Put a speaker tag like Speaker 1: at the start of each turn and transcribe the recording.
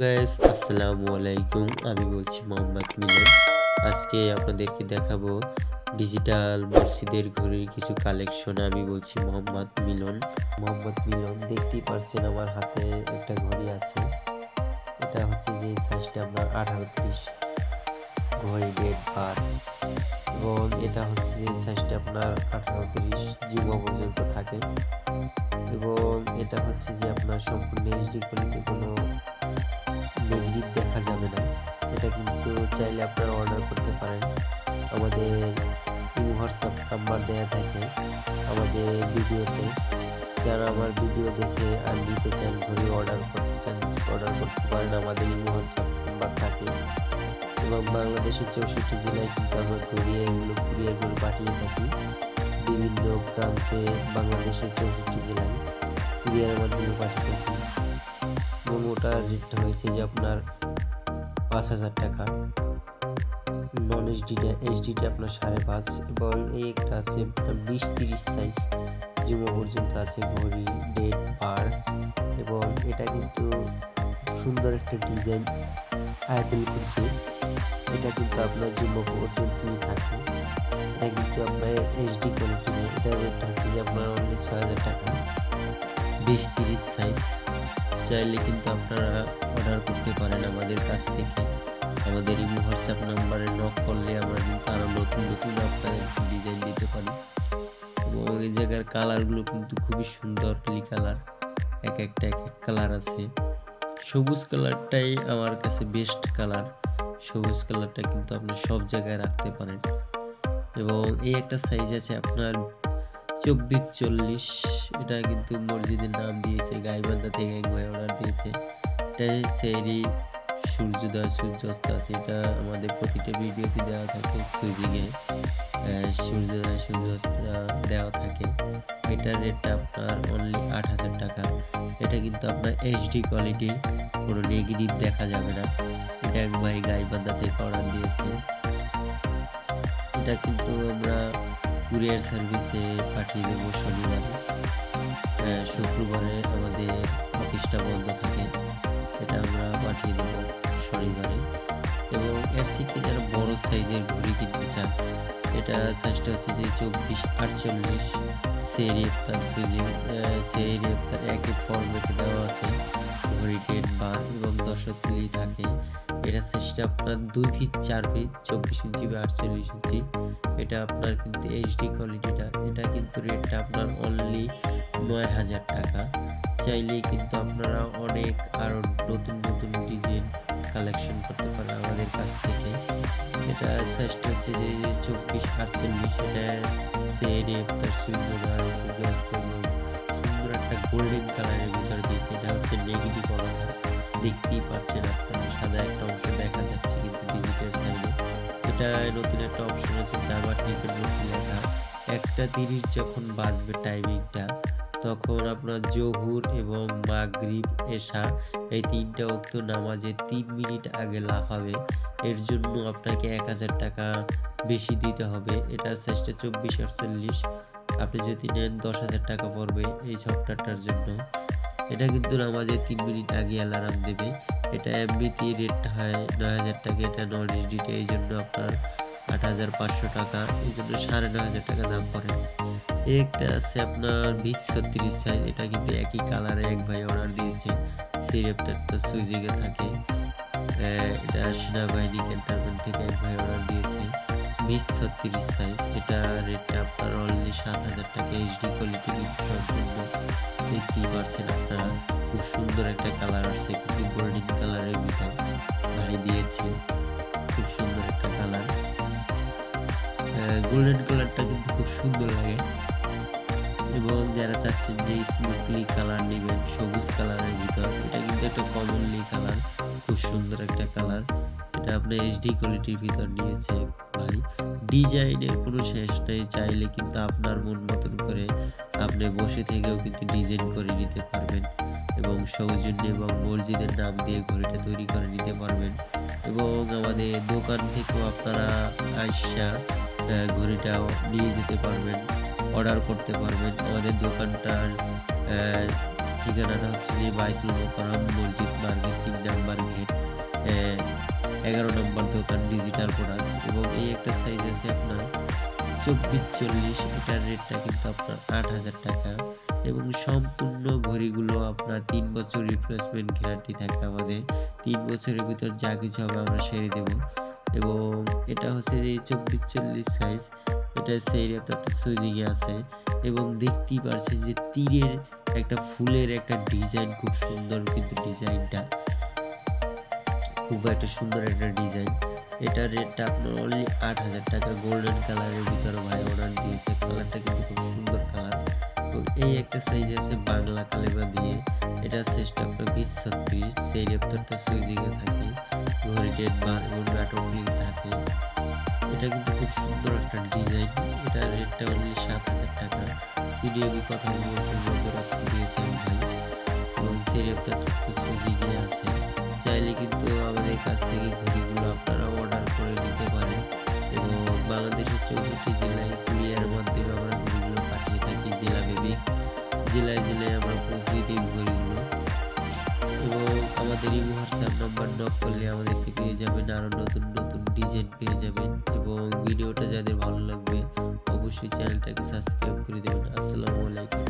Speaker 1: Guys আসসালামু আলাইকুম। আমি বলছি মোহাম্মদ মিলন। আজকে আপনাদেরকে দেখাবো ডিজিটাল মসজিদের ঘড়ির কিছু কালেকশন। আমি বলছি মোহাম্মদ মিলন দেখতেই পারছেন আমার হাতে একটা ঘড়ি আছে। এটা হচ্ছে যে সাইজটা আপনার 18-30 ঘড়ি ডেট বার, এবং এটা হচ্ছে যে সাইজটা আপনার 18-30 জিবো পর্যন্ত থাকে, এবং এটা হচ্ছে যে আপনার সম্পূর্ণ এইচডি কোয়ালিটি, কোনো নেগেটিভ দেখা যাবে না। এটা কিন্তু চাইলে আপনারা অর্ডার করতে পারেন। আমাদের হোয়াটসঅ্যাপ নাম্বার দেওয়া থাকে আমাদের ভিডিওতে। যারা আমার ভিডিও দেখে আর নিতে চান, ঘড়ি অর্ডার করতে চান, অর্ডার করতে পারেন। আমাদের হোয়াটসঅ্যাপ নাম্বার থাকে, এবং বাংলাদেশের 64 জেলায় কিন্তু আমরা কুরিয়ার করে পাঠিয়ে থাকি। বিভিন্ন প্রান্তে বাংলাদেশের 64 জেলায় কুরিয়ারের মাধ্যমে পাঠিয়ে থাকি, এবং ওটার রেটটা হয়েছে যে আপনার 5,000 টাকা। নন এইচডিটা আপনার 5.5, এবং এই একটা আছে 20-30 সাইজ জুমো পর্যন্ত আছে ঘড়ি ডেট বার, এবং এটা কিন্তু সুন্দর একটা ডিজাইন আয়তন করছে। এটা কিন্তু আপনার জুমো পর্যন্তই থাকে। এটা কিন্তু আপনার এইচডি কোয়ালিটি নেই। এটার রেটটা হচ্ছে যে আপনার অনলি 6,000 টাকা। 20-30 সাইজ চাইলে কিন্তু আপনারা অর্ডার করতে পারেন আমাদের কাছ থেকে। আমাদের হোয়াটসঅ্যাপ নাম্বারে নক করলে আমরা কিন্তু আরও নতুন নতুন আপনাদের ডিজাইন দিতে পারি, এবং এই জায়গার কালারগুলো কিন্তু খুবই সুন্দর কালার। এক এক কালার আছে। সবুজ কালারটাই আমার কাছে বেস্ট কালার। সবুজ কালারটা কিন্তু আপনি সব জায়গায় রাখতে পারেন। এবং এই একটা সাইজ আছে আপনার 24-40। এটা কিন্তু মসজিদের নাম দিয়েছে, গাইবান্ধা থেকে এক ভাই অর্ডার দিয়েছে। এটা সেরি সূর্যোদয় সূর্যাস্ত আছে। এটা আমাদের প্রতিটা ভিডিওতে দেওয়া থাকে, সুইজিংয়ে সূর্যোদয় সূর্যাস্ত দেওয়া থাকে। এটার রেটটা আপনার অনলি 8,000 টাকা। এটা কিন্তু আপনার এইচডি কোয়ালিটি, কোনো নেগেটিভ দেখা যাবে না। এটা এক ভাই গাইবান্ধা থেকে অর্ডার দিয়েছে। এটা কিন্তু আমরা কুরিয়ার সার্ভিসে পাঠিয়ে দেবো শনিবারে। শুক্রবারে আমাদের অফিসটা বন্ধ থাকে। এটা আমরা পাঠিয়ে দেবো শনিবারে। এবং এর থেকে যারা বড় সাইজের ঘড়ি কিনতে চান, এটা সাইজটা হচ্ছে যে 24-48 সেরি ইফতার সুইজিং সেরি ইফতার একই ফরম্যাটে দেওয়া আছে। ঘড়ি ডেট বার এবং দশকগুলি থাকে। এটা সাইজটা আপনার 2 ফিট 4 ফিট 24 ইঞ্চি বা 48 ইঞ্চি। এটা আপনার কিন্তু এইচডি কোয়ালিটিটা। এটা কিন্তু রেটটা আপনার অনলি 9,000 টাকা। চাইলেই কিন্তু আপনারা অনেক আরও নতুন নতুন ডিজাইন কালেকশন করতে পারেন আমাদের কাছ থেকে। এটা সাইজটা হচ্ছে যে 24-48। এটা সেরি ইফতার সুন্দর একটা গোল্ডেন কালারের ভিতর দিয়েছে। এটা হচ্ছে নেগেটিভ অবস্থা, দেখতেই পাচ্ছেন আপনারা। সাদা একটা অংশ দেখা যাচ্ছে কিন্তু ডিজিটাল সাইডে। এটা নতুন একটা অপশন আছে জামা টিপের মধ্যে লেখা 1:30 যখন বাজবে টাইমিংটা, তখন আপনার জোহর এবং মাগরিব এশা এই 3টা ওয়াক্ত নামাজে 3 মিনিট আগে লাফাবে। এর জন্য আপনাকে 1,000 টাকা বেশি দিতে হবে। এটার সাইজটা 24-48। আপনি যদি নেন 10,000 টাকা পড়বে এই সফটওয়্যারটার জন্য। এটা কিন্তু নামাজের 3 মিনিট আগে অ্যালার্ম দেবে। এটা এমনিতে রেটটা হয় 9,000 টাকা। এটা নন এইচডিটা, এই জন্য আপনার 8,500 টাকা, এই জন্য 9,500 টাকা দাম পড়ে। একটা আছে আপনার 20-36 সাইজ। এটা কিন্তু একই কালারে এক ভাই অর্ডার দিয়েছে। সিরেপটারটা সুইজিংয়ে থাকে। এটা সেনাবাহিনী ক্যান্টনমেন্ট থেকে এক ভাই অর্ডার দিয়েছে। 20-36 সাইজ। এটা রেটটা আপনার অনলি 7,000 টাকা। এইচডি কোয়ালিটি কিন্তু সম্পূর্ণ দেখতেই পাচ্ছেন আপনারা। খুব সুন্দর একটা কালার আসছে, কিন্তু গোল্ডেন কালারের ভিতর ভাই দিয়েছে। খুব সুন্দর একটা কালার। গোল্ডেন কালারটা কিন্তু খুব সুন্দর লাগে। এবং যারা চাচ্ছেন যে স্মুথলি কালার নেবেন সবুজ কালারের ভিতর, এটা কিন্তু একটা কমনলি কালার, খুব সুন্দর একটা কালার। এটা আপনার এইচডি কোয়ালিটির ভিতর নিয়েছে ভাই। ডিজাইনের কোনো শেষ নেই। চাইলে কিন্তু আপনার মন মতন করে আপনি বসে থেকেও কিন্তু ডিজাইন করে নিতে পারবেন, এবং সৌজন্য এবং মসজিদের নাম দিয়ে ঘড়িটা তৈরি করে নিতে পারবেন। এবং আমাদের দোকান থেকেও আপনারা আইসা ঘড়িটাও নিয়ে যেতে পারবেন, অর্ডার করতে পারবেন। আমাদের দোকানটার ঠিকানাটা হচ্ছে যে বাইতুল মোকাররম মসজিদ মার্কেট 3 নাম্বার 11 নম্বর দোকান ডিজিটাল প্রোডাক্ট। এবং এই একটা সাইজ আছে আপনার 24-40, এটার রেটটা কিন্তু আপনার 8,000 টাকা। এবং সম্পূর্ণ ঘড়িগুলো আপনার 3 বছর রিপ্লেসমেন্ট গ্যারান্টি থাকে আমাদের। 3 বছরের ভিতর যা কিছু হবে আমরা সেরে দেব। এবং এটা হচ্ছে যে 24-40 সাইজ, এটা সেই আপনার সুইজিং এ আছে। এবং দেখতেই পারছেন যে তীরের একটা ফুলের একটা ডিজাইন, খুব সুন্দর কিন্তু ডিজাইনটা, খুব একটা সুন্দর একটা ডিজাইন। এটার রেটটা আপনার অনলি 8,000 টাকা। গোল্ডেন কালারের ভিতরে ভাই অর্ডার দিয়েছে, কালারটা কিন্তু খুব সুন্দর কালার। এবং এই একটা সাইজ আছে বাংলা কালেমা দিয়ে, এটা সাইজটা আপনার 20-36, সেই রেপ্টরটা সুইজিং এ থাকে, ঘড়ি ডেট বার এবং নাটক লিঙ্ক থাকে। এটা কিন্তু খুব সুন্দর একটা ডিজাইন। এটার রেটটা অনলি 7,000 টাকা। পিডিএবি কথা বন্ধ রাখতে দিয়েছেন ভাই। এবং সেই রেপ্টরটা সুইজিং এ আছে। চাইলে কিন্তু আমাদের কাছ থেকে ঘড়িগুলো আপনারা অর্ডার করে নিতে পারেন। এবং বাংলাদেশের 64 জেলায় কুরিয়ার মাধ্যমে আমরা ঘড়িগুলো পাঠিয়ে থাকি, জেলা ভিত্তিক। জেলায় জেলায় আমরা পৌঁছে দিই ঘড়িগুলো। এবং আমাদের এই হোয়াটসঅ্যাপ নাম্বার নক করলে আমাদেরকে পেয়ে যাবেন, আরো নতুন নতুন ডিজাইন পেয়ে যাবেন। এবং ভিডিওটা যাদের ভালো লাগবে অবশ্যই চ্যানেলটাকে সাবস্ক্রাইব করে দেবেন। আসসালামু আলাইকুম।